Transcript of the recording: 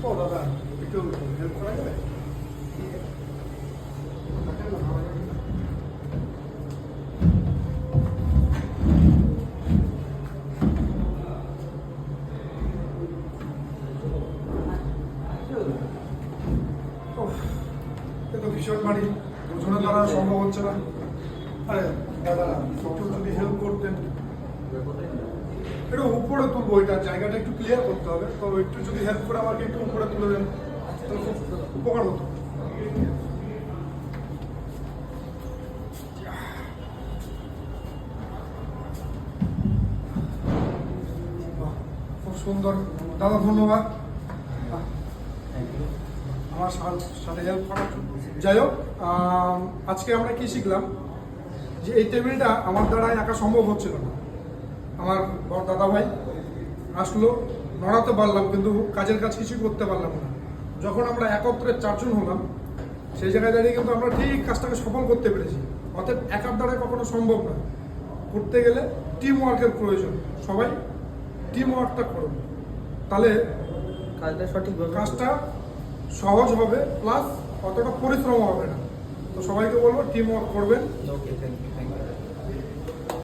ও দাদা একটু হেল্প করা যাবে? তো ভীষণ ভারী, ওজনের দ্বারা সম্ভব হচ্ছে না। আরে দাদা একটু যদি হেল্প করতেন। একটু উপরে তুলবো, এটা জায়গাটা একটু ক্লিয়ার করতে হবে, তো একটু যদি হেল্প করে আমাকে একটু উপরে তুলে দেন তাহলে খুব উপকার হতো। খুব সুন্দর দাদা, ধন্যবাদ আমার সাথে হেল্প করার জন্য। যাই হোক, আজকে আমরা কি শিখলাম, যে এই টেবিলটা আমার দ্বারা একা সম্ভব হচ্ছিল না। আমার বড় দাদা ভাই আসলো, নড়াতে পারলাম কিন্তু কাজের কাজ কিছুই করতে পারলাম না। যখন আমরা একত্রে চারজন হলাম, সেই জায়গায় দাঁড়িয়ে কিন্তু আমরা ঠিক কাজটাকে সফল করতে পেরেছি। অতএব একার দ্বারা কখনো সম্ভব না, করতে গেলে টিম ওয়ার্কের প্রয়োজন। সবাই টিম ওয়ার্কটা করুন, তাহলে কাজটা সহজ হবে, প্লাস অতটা পরিশ্রম হবে না। তো সবাইকে বলবো টিম ওয়ার্ক করবেন। ওকে, থ্যাংক ইউ।